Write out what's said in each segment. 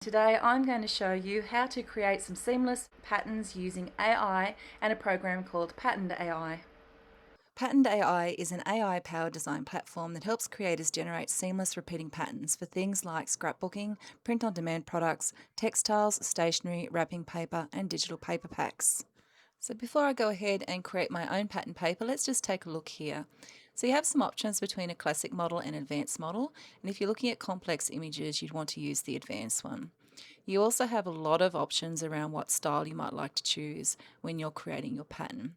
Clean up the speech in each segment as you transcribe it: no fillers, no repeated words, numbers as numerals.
Today I'm going to show you how to create some seamless patterns using AI and a program called Patterned AI. Patterned AI is an AI-powered design platform that helps creators generate seamless repeating patterns for things like scrapbooking, print-on-demand products, textiles, stationery, wrapping paper and digital paper packs. So before I go ahead and create my own pattern paper, let's just take a look here. So you have some options between a classic model and an advanced model, and if you're looking at complex images, you'd want to use the advanced one. You also have a lot of options around what style you might like to choose when you're creating your pattern.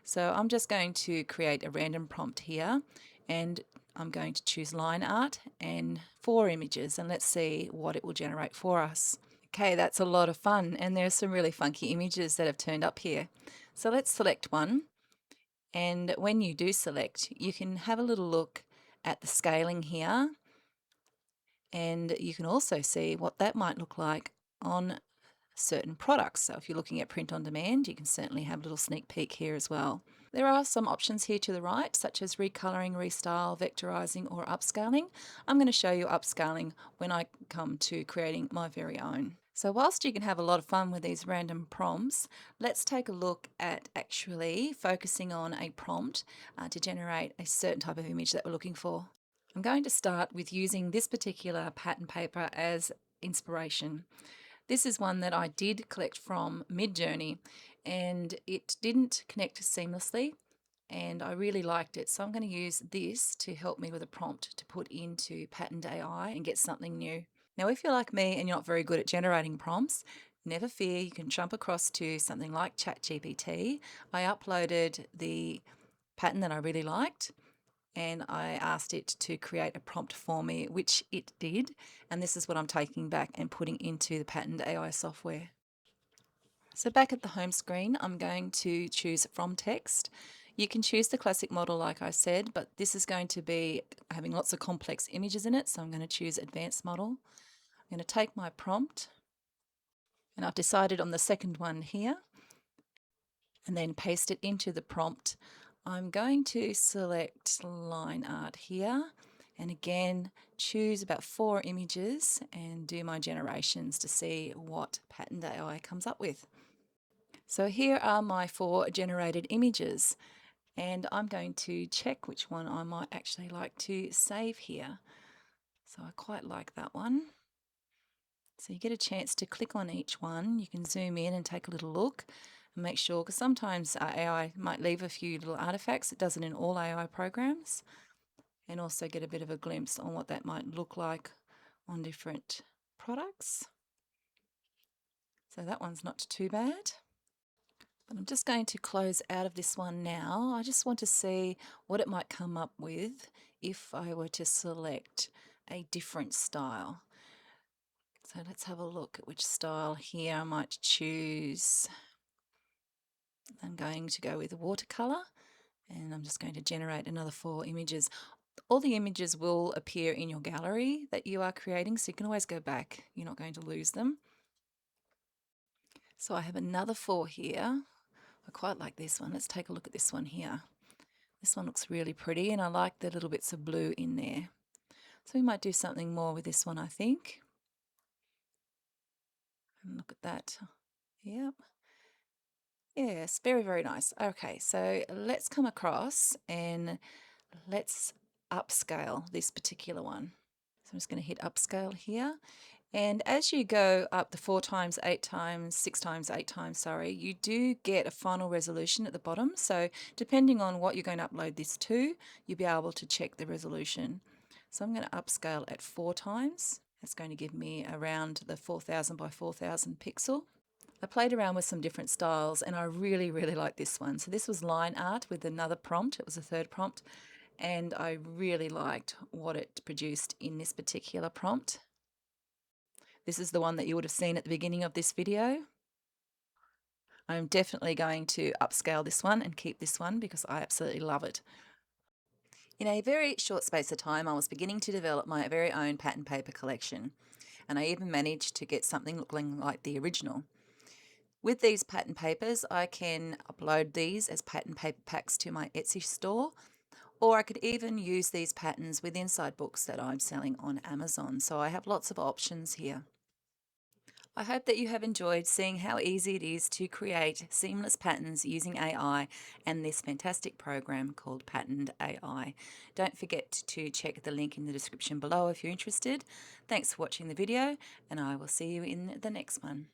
So I'm just going to create a random prompt here, and I'm going to choose line art and 4 images, and let's see what it will generate for us. Okay, that's a lot of fun, and there's some really funky images that have turned up here. So let's select one, and when you do select, you can have a little look at the scaling here, and you can also see what that might look like on certain products. So if you're looking at print on demand, you can certainly have a little sneak peek here as well. There are some options here to the right, such as recoloring, restyle, vectorizing, or upscaling. I'm going to show you upscaling when I come to creating my very own. So whilst you can have a lot of fun with these random prompts, let's take a look at actually focusing on a prompt to generate a certain type of image that we're looking for. I'm going to start with using this particular pattern paper as inspiration. This is one that I did collect from Midjourney, and it didn't connect seamlessly, and I really liked it. So I'm going to use this to help me with a prompt to put into Patterned AI and get something new. Now, if you're like me and you're not very good at generating prompts, never fear, you can jump across to something like ChatGPT. I uploaded the pattern that I really liked, and I asked it to create a prompt for me, which it did. And this is what I'm taking back and putting into the Patterned AI software. So back at the home screen, I'm going to choose from text. You can choose the classic model like I said, but this is going to be having lots of complex images in it, so I'm going to choose advanced model. I'm going to take my prompt, and I've decided on the second one here, and then paste it into the prompt. I'm going to select line art here, and again choose about 4 images and do my generations to see what Patterned AI comes up with. So here are my 4 generated images, and I'm going to check which one I might actually like to save here. So I quite like that one. So you get a chance to click on each one. You can zoom in and take a little look and make sure, because sometimes AI might leave a few little artifacts. It does it in all AI programs, and also get a bit of a glimpse on what that might look like on different products. So that one's not too bad. But I'm just going to close out of this one now. I just want to see what it might come up with if I were to select a different style. So let's have a look at which style here I might choose. I'm going to go with watercolor, and I'm just going to generate another 4 images. All the images will appear in your gallery that you are creating, so you can always go back. You're not going to lose them. So I have another 4 here. I quite like this one. Let's take a look at this one here. This one looks really pretty, and I like the little bits of blue in there. So we might do something more with this one, I think. And look at that. Yep. Yes, very, very nice. Okay, so let's come across and let's upscale this particular one. So I'm just going to hit upscale here. And as you go up the 4 times, 8 times, 6 times, 8 times, sorry, you do get a final resolution at the bottom. So depending on what you're going to upload this to, you'll be able to check the resolution. So I'm going to upscale at 4 times. That's going to give me around the 4000 by 4000 pixel. I played around with some different styles, and I really, really like this one. So this was line art with another prompt. It was a third prompt, and I really liked what it produced in this particular prompt. This is the one that you would have seen at the beginning of this video. I'm definitely going to upscale this one and keep this one because I absolutely love it. In a very short space of time, I was beginning to develop my very own pattern paper collection, and I even managed to get something looking like the original. With these pattern papers, I can upload these as pattern paper packs to my Etsy store, or I could even use these patterns with inside books that I'm selling on Amazon. So I have lots of options here. I hope that you have enjoyed seeing how easy it is to create seamless patterns using AI and this fantastic program called Patterned AI. Don't forget to check the link in the description below if you're interested. Thanks for watching the video, and I will see you in the next one.